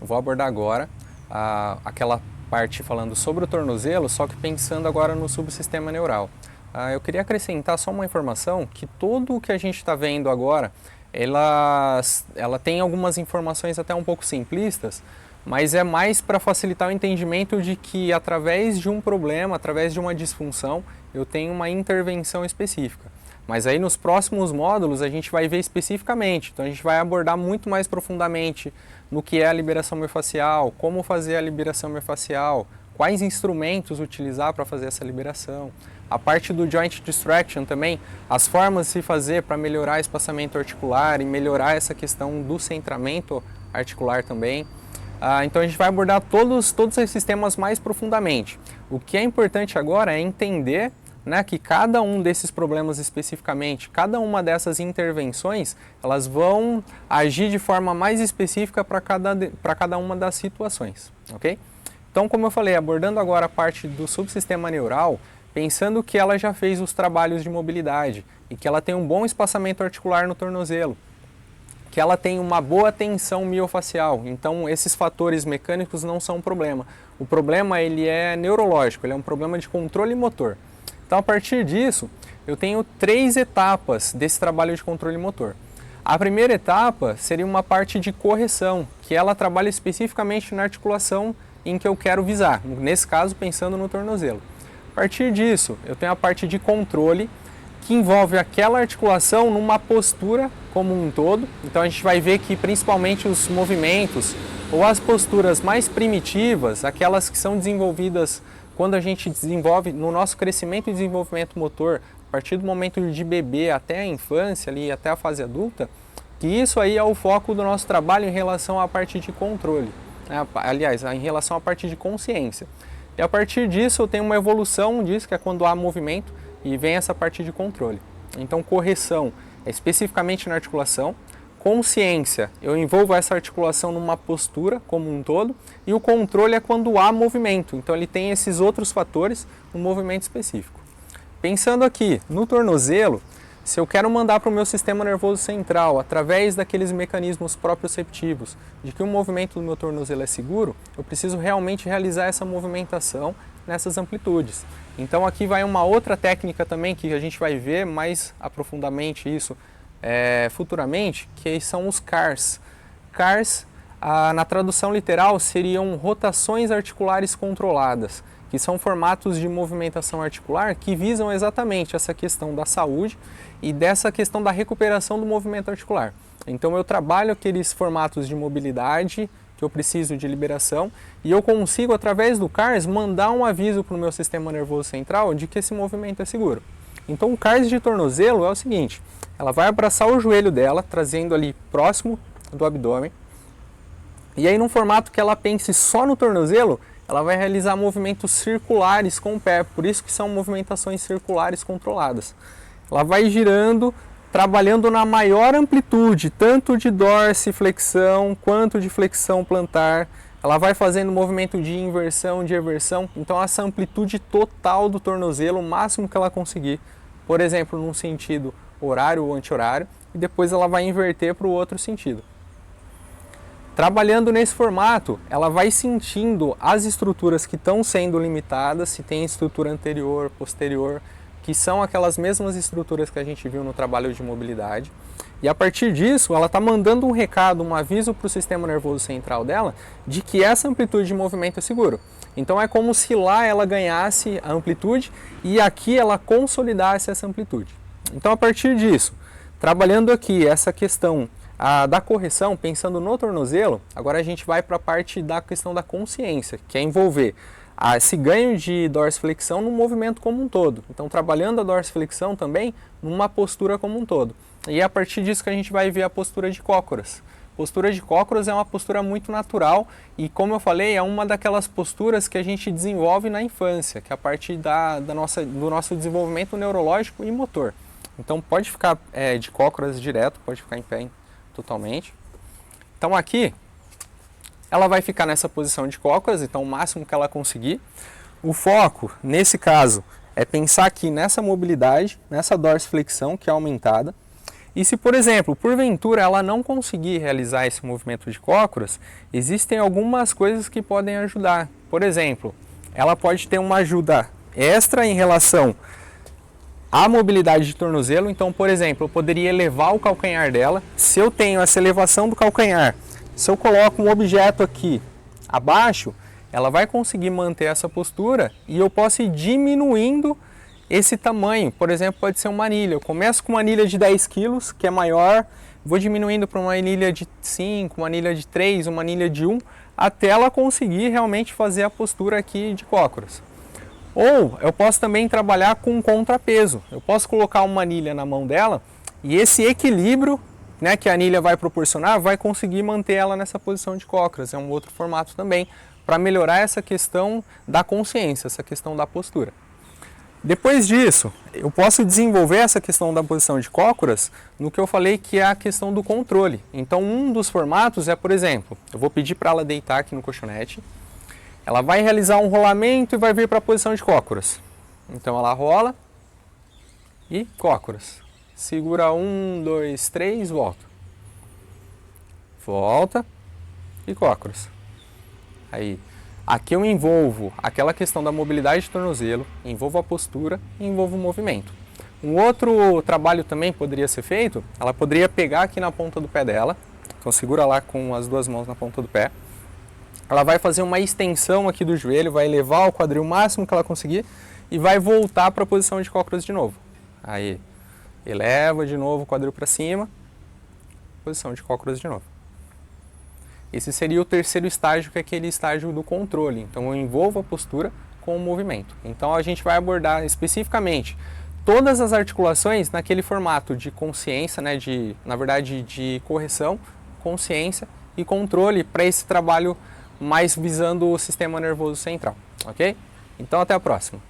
Eu vou abordar agora aquela parte falando sobre o tornozelo, só que pensando agora no subsistema neural. Eu queria acrescentar só uma informação, que tudo o que a gente está vendo agora, ela tem algumas informações até um pouco simplistas, mas é mais para facilitar o entendimento de que através de um problema, através de uma disfunção, eu tenho uma intervenção específica. Mas aí nos próximos módulos a gente vai ver especificamente, então a gente vai abordar muito mais profundamente no que é a liberação miofascial, como fazer a liberação miofascial, quais instrumentos utilizar para fazer essa liberação. A parte do Joint Distraction também, as formas de se fazer para melhorar espaçamento articular e melhorar essa questão do centramento articular também. Então a gente vai abordar todos esses temas mais profundamente. O que é importante agora é entender, né, que cada um desses problemas especificamente, cada uma dessas intervenções, elas vão agir de forma mais específica para cada uma das situações, ok? Então, como eu falei, abordando agora a parte do subsistema neural, pensando que ela já fez os trabalhos de mobilidade e que ela tem um bom espaçamento articular no tornozelo, que ela tem uma boa tensão miofacial, então esses fatores mecânicos não são um problema. O problema ele é neurológico, ele é um problema de controle motor. Então, a partir disso, eu tenho 3 etapas desse trabalho de controle motor. A primeira etapa seria uma parte de correção, que ela trabalha especificamente na articulação em que eu quero visar, nesse caso pensando no tornozelo. A partir disso, eu tenho a parte de controle, que envolve aquela articulação numa postura como um todo. Então a gente vai ver que principalmente os movimentos ou as posturas mais primitivas, aquelas que são desenvolvidas quando a gente desenvolve no nosso crescimento e desenvolvimento motor, a partir do momento de bebê até a infância, ali, até a fase adulta, que isso aí é o foco do nosso trabalho em relação à parte de controle, né? Aliás, em relação à parte de consciência. E a partir disso eu tenho uma evolução disso, que é quando há movimento, e vem essa parte de controle. Então, correção é especificamente na articulação, consciência, eu envolvo essa articulação numa postura como um todo, e o controle é quando há movimento, então ele tem esses outros fatores no movimento específico. Pensando aqui no tornozelo, se eu quero mandar para o meu sistema nervoso central, através daqueles mecanismos proprioceptivos, de que o movimento do meu tornozelo é seguro, eu preciso realmente realizar essa movimentação nessas amplitudes. Então aqui vai uma outra técnica também que a gente vai ver mais aprofundadamente isso futuramente, que são os CARs. CARs, na tradução literal, seriam rotações articulares controladas, que são formatos de movimentação articular que visam exatamente essa questão da saúde e dessa questão da recuperação do movimento articular. Então eu trabalho aqueles formatos de mobilidade que eu preciso de liberação e eu consigo, através do CARS, mandar um aviso para o meu sistema nervoso central de que esse movimento é seguro. Então o CARS de tornozelo é o seguinte, ela vai abraçar o joelho dela, trazendo ali próximo do abdômen, e aí num formato que ela pense só no tornozelo, ela vai realizar movimentos circulares com o pé, por isso que são movimentações circulares controladas. Ela vai girando, trabalhando na maior amplitude, tanto de dorsiflexão quanto de flexão plantar. Ela vai fazendo movimento de inversão, de eversão, então essa amplitude total do tornozelo, o máximo que ela conseguir, por exemplo, num sentido horário ou anti-horário, e depois ela vai inverter para o outro sentido. Trabalhando nesse formato, ela vai sentindo as estruturas que estão sendo limitadas, se tem estrutura anterior, posterior, que são aquelas mesmas estruturas que a gente viu no trabalho de mobilidade. E a partir disso, ela está mandando um recado, um aviso para o sistema nervoso central dela de que essa amplitude de movimento é seguro. Então é como se lá ela ganhasse a amplitude e aqui ela consolidasse essa amplitude. Então a partir disso, trabalhando aqui essa questão da correção, pensando no tornozelo, agora a gente vai para a parte da questão da consciência, que é envolver esse ganho de dorsiflexão no movimento como um todo. Então, trabalhando a dorsiflexão também numa postura como um todo. E é a partir disso que a gente vai ver a postura de cócoras. Postura de cócoras é uma postura muito natural e, como eu falei, é uma daquelas posturas que a gente desenvolve na infância, que é a parte do nosso desenvolvimento neurológico e motor. Então, pode ficar de cócoras direto, pode ficar em pé totalmente. Então, aqui ela vai ficar nessa posição de cócoras, então o máximo que ela conseguir. O foco, nesse caso, é pensar aqui nessa mobilidade, nessa dorsiflexão que é aumentada, E se, por exemplo, porventura ela não conseguir realizar esse movimento de cócoras, existem algumas coisas que podem ajudar. Por exemplo, ela pode ter uma ajuda extra em relação à mobilidade de tornozelo. Então, por exemplo, eu poderia elevar o calcanhar dela. Se eu tenho essa elevação do calcanhar, se eu coloco um objeto aqui abaixo, ela vai conseguir manter essa postura e eu posso ir diminuindo esse tamanho. Por exemplo, pode ser uma anilha. Eu começo com uma anilha de 10 kg, que é maior, vou diminuindo para uma anilha de 5, uma anilha de 3, uma anilha de 1, até ela conseguir realmente fazer a postura aqui de cócoras. Ou eu posso também trabalhar com contrapeso. Eu posso colocar uma anilha na mão dela e esse equilíbrio, né, que a anilha vai proporcionar, vai conseguir manter ela nessa posição de cócoras. É um outro formato também para melhorar essa questão da consciência, essa questão da postura. Depois disso, eu posso desenvolver essa questão da posição de cócoras no que eu falei que é a questão do controle. Então, um dos formatos é, por exemplo, eu vou pedir para ela deitar aqui no colchonete, ela vai realizar um rolamento e vai vir para a posição de cócoras. Então, ela rola e cócoras. Segura 1, 2, 3, volta. Volta e cócoras. Aí, aqui eu envolvo aquela questão da mobilidade de tornozelo, envolvo a postura e envolvo o movimento. Um outro trabalho também poderia ser feito, ela poderia pegar aqui na ponta do pé dela, então segura lá com as duas mãos na ponta do pé, ela vai fazer uma extensão aqui do joelho, vai elevar o quadril o máximo que ela conseguir e vai voltar para a posição de cócoras de novo. Aí, eleva de novo o quadril para cima, posição de cócoras de novo. Esse seria o terceiro estágio, que é aquele estágio do controle. Então eu envolvo a postura com o movimento. Então a gente vai abordar especificamente todas as articulações naquele formato de consciência, né, na verdade de correção, consciência e controle para esse trabalho mais visando o sistema nervoso central, ok? Então até a próxima.